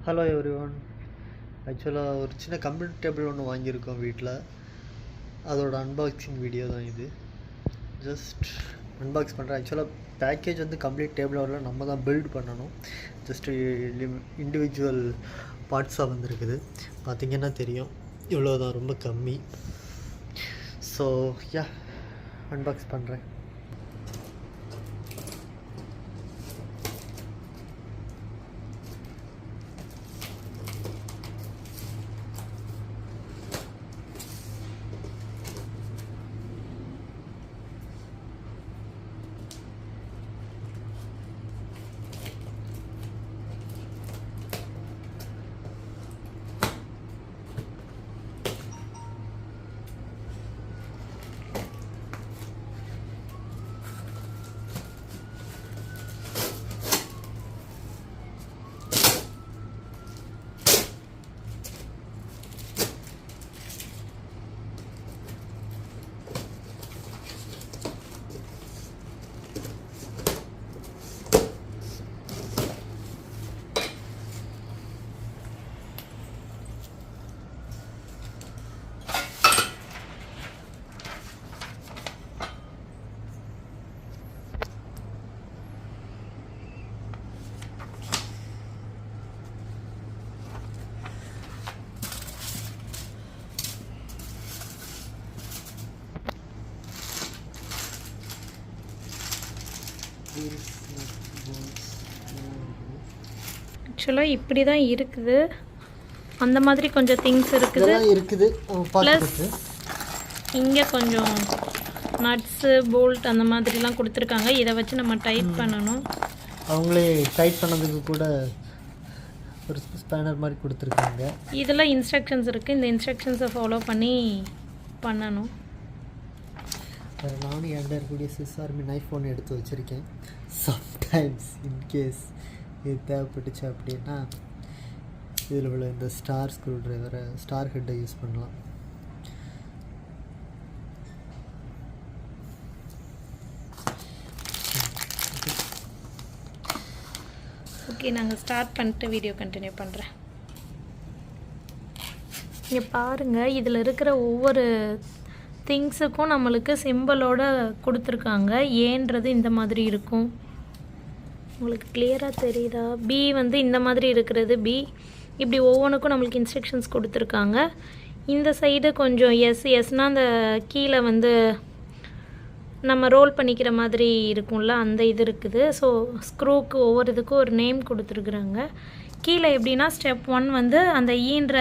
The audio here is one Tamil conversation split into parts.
Hello everyone. ஆக்சுவலாக ஒரு சின்ன கம்ப்யூட்டர் டேபிள் ஒன்று வாங்கியிருக்கோம் வீட்டில். அதோட அன்பாக்சிங் வீடியோ தான் இது. ஜஸ்ட் அன்பாக்ஸ் பண்ணுறேன். ஆக்சுவலாக பேக்கேஜ் வந்து கம்ப்ளீட் டேபிள் வரல, நம்ம தான் பில்ட் பண்ணணும். ஜஸ்ட்டு இண்டிவிஜுவல் பார்ட்ஸாக வந்துருக்குது. பார்த்திங்கன்னா தெரியும், இவ்வளோ தான், ரொம்ப கம்மி. ஸோ அன்பாக்ஸ் பண்ணுறேன். ஆக்சுவலாக இப்படி தான் இருக்குது. அந்த மாதிரி கொஞ்சம் திங்ஸ் இருக்குது. ப்ளஸ் இங்கே கொஞ்சம் நட்ஸு, போல்ட் அந்த மாதிரிலாம் கொடுத்துருக்காங்க. இதை வச்சு நம்ம டைட் பண்ணணும். அவங்களே டைட் பண்ணதுக்கு கூட ஒரு ஸ்பேனர் மாதிரி கொடுத்துருக்காங்க. இதெல்லாம் இன்ஸ்ட்ரக்ஷன்ஸ் இருக்குது. இந்த இன்ஸ்ட்ரக்ஷன்ஸை ஃபாலோ பண்ணி பண்ணணும். நானும் என்கிட்ட இருக்கக்கூடிய சிஸ்ஆர்மி நைஃப் ஒன்று எடுத்து வச்சுருக்கேன். சம்டைம்ஸ் இன்கேஸ் இது தேவைப்பட்டுச்சு அப்படின்னா இதில் உள்ள இந்த ஸ்டார் ஸ்க்ரூ ட்ரைவரை, ஸ்டார் ஹெட்டை யூஸ் பண்ணலாம். ஓகே, நாங்கள் ஸ்டார்ட் பண்ணிட்டு வீடியோ கண்டினியூ பண்ணுறேன். இங்கே பாருங்கள், இதில் இருக்கிற ஒவ்வொரு திங்ஸுக்கும் நம்மளுக்கு சிம்பிளோட கொடுத்துருக்காங்க. ஏன்றது இந்த மாதிரி இருக்கும். உங்களுக்கு கிளியராக தெரியுதா? பி வந்து இந்த மாதிரி இருக்கிறது பி. இப்படி ஒவ்வொன்றுக்கும் நம்மளுக்கு இன்ஸ்ட்ரக்ஷன்ஸ் கொடுத்துருக்காங்க. இந்த சைடு கொஞ்சம் எஸ்னால் அந்த கீழே வந்து நம்ம ரோல் பண்ணிக்கிற மாதிரி இருக்கும்ல, அந்த இது இருக்குது. ஸோ ஸ்க்ரூக்கு ஒவ்வொரு இதுக்கும் ஒரு நேம் கொடுத்துருக்குறாங்க. கீழே எப்படின்னா ஸ்டெப் 1 வந்து அந்த ஈன்ற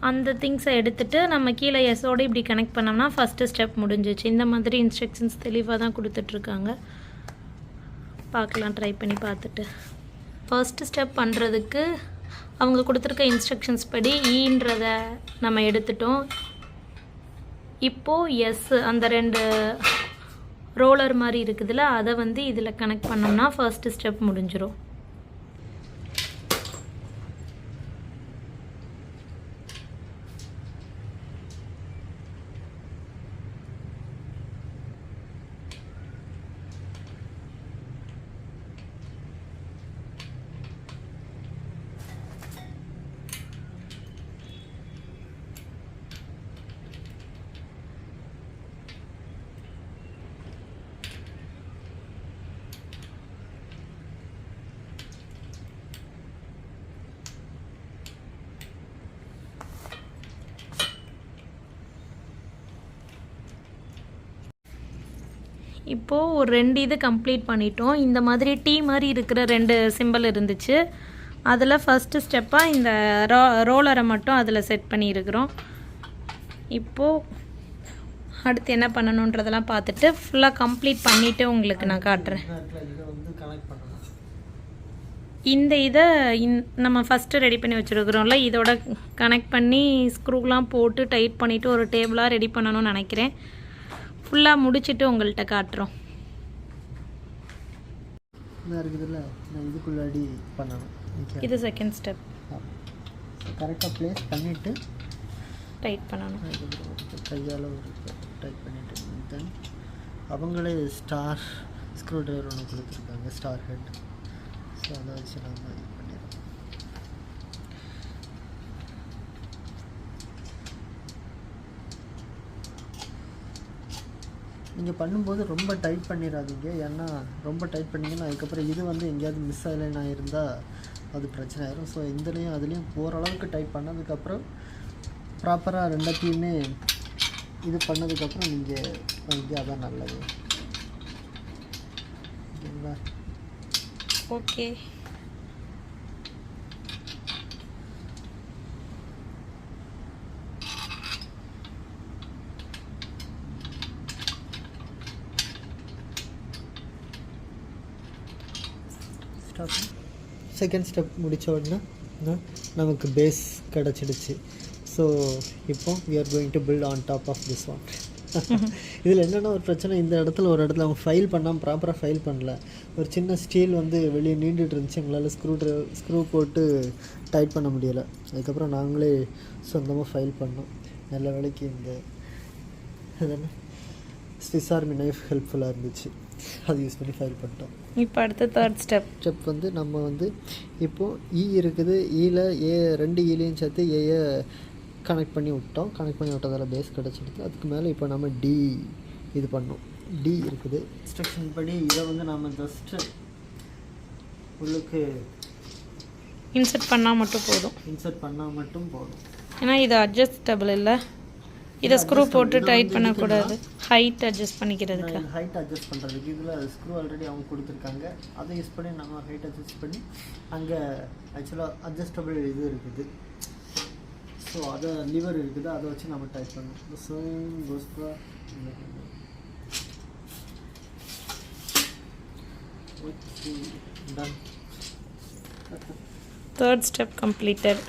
அந்த திங்ஸை எடுத்துகிட்டு நம்ம கீழே எஸ்ஸோடு இப்படி கனெக்ட் பண்ணோம்னா ஃபஸ்ட்டு ஸ்டெப் முடிஞ்சிச்சு. இந்த மாதிரி இன்ஸ்ட்ரக்ஷன்ஸ் தெளிவாக தான் கொடுத்துட்ருக்காங்க. பார்க்கலாம், ட்ரை பண்ணி பார்த்துட்டு. ஃபர்ஸ்ட்டு ஸ்டெப் பண்ணுறதுக்கு அவங்க கொடுத்துருக்க இன்ஸ்ட்ரக்ஷன்ஸ் படி ஈன்றதை நம்ம எடுத்துட்டோம். இப்போது அந்த 2 ரோலர் மாதிரி இருக்குதுல்ல, அதை வந்து இதில் கனெக்ட் பண்ணோம்னா ஃபர்ஸ்ட்டு ஸ்டெப் முடிஞ்சிடும். இப்போது ஒரு 2 இது கம்ப்ளீட் பண்ணிட்டோம். இந்த மாதிரி டீ மாதிரி இருக்கிற 2 சிம்பிள் இருந்துச்சு. அதில் ஃபஸ்ட்டு ஸ்டெப்பாக இந்த ரோலரை மட்டும் அதில் செட் பண்ணியிருக்கிறோம். இப்போது அடுத்து என்ன பண்ணணுன்றதெல்லாம் பார்த்துட்டு ஃபுல்லாக கம்ப்ளீட் பண்ணிவிட்டு உங்களுக்கு நான் காட்டுறேன். இந்த இதை நம்ம ஃபஸ்ட்டு ரெடி பண்ணி வச்சுருக்குறோம்ல, இதோட கனெக்ட் பண்ணி ஸ்க்ரூலாம் போட்டு டைட் பண்ணிவிட்டு ஒரு டேபிளாக ரெடி பண்ணணும்னு நினைக்கிறேன். ஃபுல்லாக முடிச்சுட்டு உங்கள்கிட்ட காட்டுறோம். இதுக்குள்ளாடி பண்ணணும். இது செகண்ட் ஸ்டெப். கரெக்டாக ப்ளேஸ் பண்ணிவிட்டு டைட் பண்ணணும். கையால் டைட் பண்ணிவிட்டு தென் அவங்களே ஸ்க்ரூ ட்ரைவர் ஒன்று கொடுத்துருக்காங்க, ஸ்டார் ஹெட். ஸோ அதை வச்சு நம்ம இது பண்ணிடுறோம். நீங்கள் பண்ணும்போது ரொம்ப டைட் பண்ணிடாதீங்க, ஏன்னா ரொம்ப டைட் பண்ணிங்கன்னா அதுக்கப்புறம் இது வந்து எங்கேயாவது மிஸ் ஆகலைன்னா இருந்தால் அது பிரச்சனை ஆயிரும். ஸோ இதுலேயும் அதுலேயும் ஓரளவுக்கு டைட் பண்ணதுக்கப்புறம் ப்ராப்பராக ரெண்டத்தையுமே இது பண்ணதுக்கப்புறம் நீங்கள் வைங்க, அதான் நல்லது. ஓகேங்களா? ஓகே. செகண்ட் ஸ்டெப் முடித்த உடனே நமக்கு பேஸ் கிடச்சிடுச்சு. ஸோ இப்போ we are going to build on top of this one. இதில் என்னென்னா ஒரு பிரச்சனை, இந்த இடத்துல ஒரு இடத்துல அவங்க ஃபைல் பண்ணாமல் ப்ராப்பராக ஃபைல் பண்ணல. ஒரு சின்ன ஸ்டீல் வந்து வெளியே நீண்டுட்டு இருந்துச்சு, எங்களால் ஸ்க்ரூ போட்டு டைட் பண்ண முடியலை. அதுக்கப்புறம் நாங்களே சொந்தமாக ஃபைல் பண்ணோம். நல்ல வேலைக்கு இந்த அதென்ன ஸ்விஸ் ஆர்மி நைஃப் ஹெல்ப்ஃபுல்லாக இருந்துச்சு, அது யூஸ் பண்ணி ஃபைல் பண்ணிட்டோம். இப்போ அடுத்த தேர்ட் ஸ்டெப் வந்து நம்ம வந்து இப்போது இருக்குது, ரெண்டு ஈலையும் சேர்த்து ஏயை கனெக்ட் பண்ணி விட்டோம். கனெக்ட் பண்ணி விட்டதால் பேஸ் கிடச்சிடுது. அதுக்கு மேலே இப்போ நம்ம டி இது பண்ணோம். டி இருக்குது. இன்ஸ்ட்ரக்ஷன் படி இதை வந்து நம்ம ஜஸ்ட்டு உள்ளுக்கு இன்சர்ட் பண்ணால் மட்டும் போதும். ஏன்னா இது அட்ஜஸ்டபிள் இல்லை, இதை ஸ்க்ரூ போட்டு டைட் பண்ணக்கூடாது. ஹைட் அட்ஜஸ்ட் பண்ணிக்கிறதுக்கு, ஹைட் அட்ஜஸ்ட் பண்ணுறதுக்கு இதில் ஸ்க்ரூ ஆல்ரெடி அவங்க கொடுத்துருக்காங்க. அதை யூஸ் பண்ணி நம்ம ஹைட் அட்ஜஸ்ட் பண்ணி அங்கே ஆக்சுவலாக அட்ஜஸ்டபிள் இது இருக்குது. ஸோ அதை லிவர் இருக்குது, அதை வச்சு நம்ம டைட் பண்ணணும். So third step completed.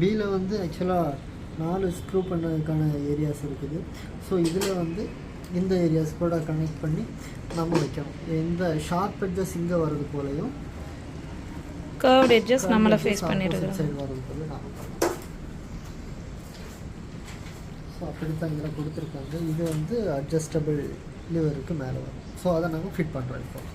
பியில் வந்து ஆக்சுவலாக 4 ஸ்க்ரூ பண்ணதுக்கான ஏரியாஸ் இருக்குது. ஸோ இதில் வந்து இந்த ஏரியாஸ் கூட கனெக்ட் பண்ணி நம்ம வைக்கணும். இந்த ஷார்ப் எட்ஜஸ் இங்கே வர்றது போலையும் கர்வ்ட் எட்ஜஸ் நம்மளை ஃபேஸ் பண்ணிடுறோம் சைடு வர்றது போல நம்ம. ஸோ அப்படித்தான் இதில் கொடுத்துருக்காங்க. இது வந்து அட்ஜஸ்டபிள் லிவருக்கு மேலே வரும். ஸோ அதை நாங்கள் ஃபிட் பண்ணுறோம்.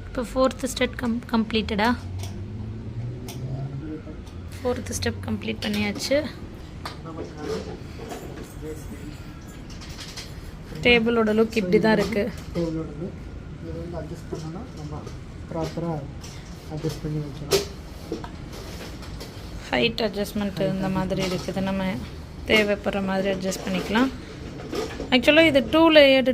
இப்போ ஃபோர்த்து ஸ்டெப் கம்ப்ளீட்டடா? ஃபோர்த்து ஸ்டெப் கம்ப்ளீட் பண்ணியாச்சு. டேபிளோட லுக் இப்படி தான் இருக்குது. டேபிளோட லுக் இதை வந்து அட்ஜஸ்ட் பண்ணோன்னா நம்ம ப்ராப்பராக அட்ஜஸ்ட் பண்ணி வைக்கலாம். ஹைட் அட்ஜஸ்ட்மெண்ட்டு இந்த மாதிரி இருக்குது, நம்ம தேவைப்படுற மாதிரி அட்ஜஸ்ட் பண்ணிக்கலாம். ஆக்சுவலாக இது 2 லேயர்டு.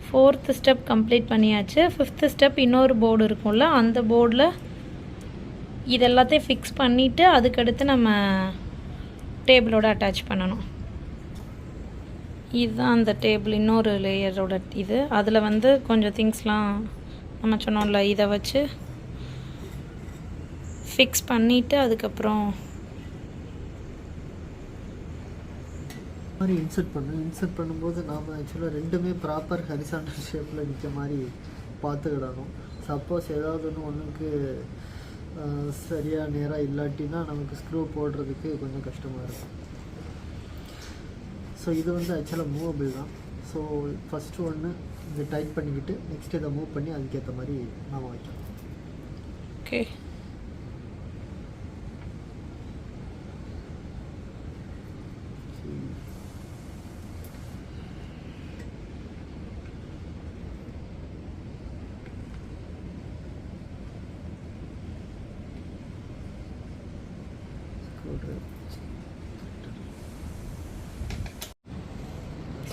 ஃபோர்த்து ஸ்டெப் கம்ப்ளீட் பண்ணியாச்சு. ஃபிஃப்த்து ஸ்டெப் இன்னொரு போர்டு இருக்கும்ல, அந்த போர்டில் இது எல்லாத்தையும் ஃபிக்ஸ் பண்ணிவிட்டு அதுக்கடுத்து நம்ம டேபிளோட அட்டாச் பண்ணணும். இதுதான் அந்த டேபிள், இன்னொரு லேயரோட இது. அதில் வந்து கொஞ்சம் திங்ஸ்லாம் நம்ம சொன்னோம்ல, இதை வச்சு ஃபிக்ஸ் பண்ணிவிட்டு அதுக்கப்புறம் மாதிரி இன்சர்ட் பண்ணும்போது நாம் ஆக்சுவலாக ரெண்டுமே ப்ராப்பர் ஹரிசாண்டல் ஷேப்பில் நிற்க மாதிரி பார்த்துக்கிடணும். சப்போஸ் ஏதாவது ஒன்றுக்கு சரியாக நேராக இல்லாட்டினா நமக்கு ஸ்க்ரூ போடுறதுக்கு கொஞ்சம் கஷ்டமாக இருக்கும். ஸோ இது வந்து ஆக்சுவலாக மூவபிள் தான். ஸோ ஃபஸ்ட்டு ஒன்று இதை டைட் பண்ணிக்கிட்டு நெக்ஸ்ட் இதை மூவ் பண்ணி அதுக்கேற்ற மாதிரி நாம் வைக்கலாம். ஓகே.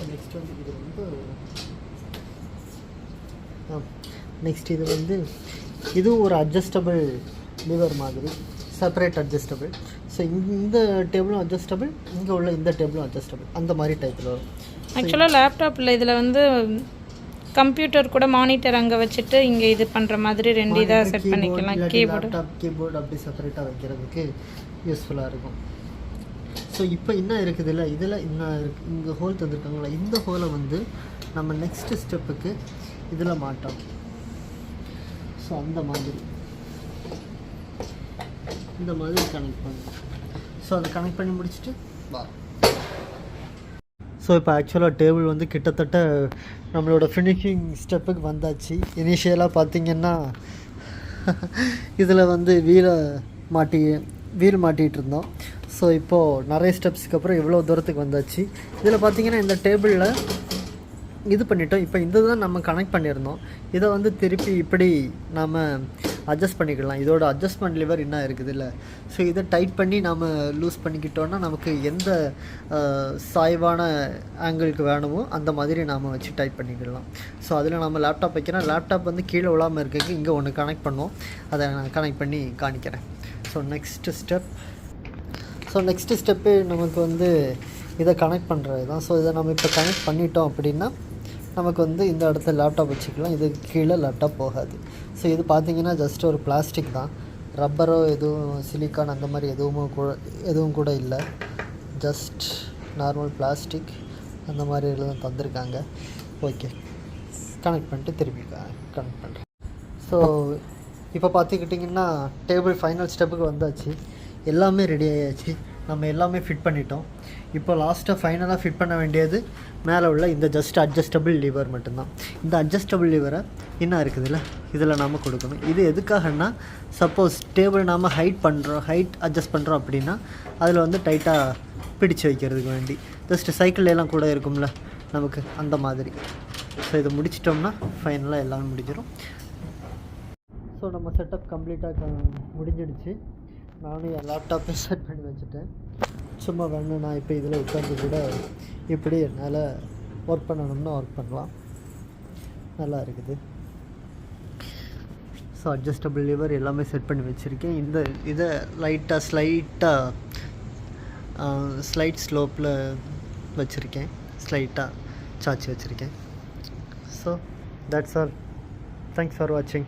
நெக்ஸ்ட் வந்து இது நெக்ஸ்ட் இது வந்து இதுவும் ஒரு அட்ஜஸ்டபிள் லிவர் மாதிரி, செப்பரேட் அட்ஜஸ்டபிள். ஸோ இந்த டேபிளும் அட்ஜஸ்டபிள், இங்கே உள்ள இந்த டேபிளும் அட்ஜஸ்டபிள், அந்த மாதிரி டைப்பில் வரும். ஆக்சுவலாக லேப்டாப்பில் இதில் வந்து கம்ப்யூட்டர் கூட மானிட்டர் அங்கே வச்சுட்டு இங்கே இது பண்ணுற மாதிரி 2 இதாக செட் பண்ணிக்கலாம். கீபோர்டு அப்படி செப்பரேட்டாக வைக்கிறதுக்கு யூஸ்ஃபுல்லாக இருக்கும். ஸோ இப்போ என்ன இருக்குது இல்லை, இதில் இன்னும் இருக்குது, இங்கே ஹோல் தந்துருக்காங்களா, இந்த ஹோலை வந்து நம்ம நெக்ஸ்ட்டு ஸ்டெப்புக்கு இதில் மாட்டோம். ஸோ அந்த மாதிரி இந்த மாதிரி கனெக்ட் பண்ணுவோம். ஸோ அதை கனெக்ட் பண்ணி முடிச்சுட்டு வா. ஸோ இப்போ ஆக்சுவலாக டேபிள் வந்து கிட்டத்தட்ட நம்மளோட ஃபினிஷிங் ஸ்டெப்புக்கு வந்தாச்சு. இனிஷியலாக பார்த்திங்கன்னா இதில் வந்து வீலை வீல் மாட்டிகிட்டு இருந்தோம். ஸோ இப்போது நிறைய ஸ்டெப்ஸுக்கு அப்புறம் இவ்வளோ தூரத்துக்கு வந்தாச்சு. இதில் பார்த்திங்கன்னா இந்த டேபிளில் இது பண்ணிட்டோம். இப்போ இந்த தான் நம்ம கனெக்ட் பண்ணியிருந்தோம். இதை வந்து திருப்பி இப்படி நாம் அட்ஜஸ்ட் பண்ணிக்கலாம். இதோட அட்ஜஸ்ட்மெண்ட் லிவர் என்ன இருக்குது இல்லை. ஸோ இதை டைட் பண்ணி நாம் லூஸ் பண்ணிக்கிட்டோன்னா நமக்கு எந்த சாய்வான ஆங்கிளுக்கு வேணுமோ அந்த மாதிரி நாம் வச்சு டைட் பண்ணிக்கலாம். ஸோ அதில் நம்ம லேப்டாப் வைக்கிறோம். லேப்டாப் வந்து கீழே விழாமல் இருக்கிறதுக்கு இங்கே ஒன்று கனெக்ட் பண்ணுவோம். அதை நான் கனெக்ட் பண்ணி காணிக்கிறேன். ஸோ நெக்ஸ்ட்டு ஸ்டெப்பு நமக்கு வந்து இதை கனெக்ட் பண்ணுறது தான். ஸோ இதை நம்ம இப்போ கனெக்ட் பண்ணிட்டோம் அப்படின்னா நமக்கு வந்து இந்த இடத்துல லேப்டாப் வச்சுக்கலாம். இது கீழே லேப்டாப் போகாது. ஸோ இது பார்த்திங்கன்னா ஜஸ்ட் ஒரு பிளாஸ்டிக் தான். ரப்பரோ எதுவும் சிலிக்கான் அந்த மாதிரி எதுவும் கூட இல்லை. ஜஸ்ட் நார்மல் பிளாஸ்டிக் அந்த மாதிரி எல்லாம் தந்திருக்காங்க. ஓகே, கனெக்ட் பண்ணிட்டு திருப்பி கனெக்ட் பண்ணுறேன். ஸோ இப்போ பார்த்துக்கிட்டிங்கன்னா டேபிள் ஃபைனல் ஸ்டெப்புக்கு வந்தாச்சு. எல்லாமே ரெடி ஆகியாச்சு. நம்ம எல்லாமே ஃபிட் பண்ணிட்டோம். இப்போ லாஸ்ட்டாக ஃபைனலாக ஃபிட் பண்ண வேண்டியது மேலே உள்ள இந்த ஜஸ்ட் அட்ஜஸ்டபிள் லிவர் மட்டும்தான். இந்த அட்ஜஸ்டபிள் லிவரை என்ன இருக்குதுல்ல, இதில் நாம் கொடுக்கணும். இது எதுக்காகன்னா, சப்போஸ் டேபிள் நாம் ஹைட் அட்ஜஸ்ட் பண்ணுறோம் அப்படின்னா அதில் வந்து டைட்டாக பிடிச்சு வைக்கிறதுக்கு வேண்டி. ஜஸ்ட் சைக்கிள்லாம் கூட இருக்கும்ல நமக்கு, அந்த மாதிரி. ஸோ இதை முடிச்சிட்டோம்னா ஃபைனலாக எல்லாமே முடிஞ்சிடும். ஸோ நம்ம செட்டப் கம்ப்ளீட்டாக முடிஞ்சிடுச்சு. நானும் என் லேப்டாப்பை செட் பண்ணி வச்சுட்டேன். சும்மா வேணும் நான் இப்போ இதில் உட்காந்து கூட இப்படி என்னால் ஒர்க் பண்ணணும்னா ஒர்க் பண்ணலாம். நல்லா இருக்குது. ஸோ அட்ஜஸ்டபிள் லிவர் எல்லாமே செட் பண்ணி வச்சுருக்கேன். இதை ஸ்லைட் ஸ்லோப்பில் வச்சுருக்கேன். ஸ்லைட்டாக சாச்சி வச்சுருக்கேன். So that's all. Thanks for வாட்சிங்.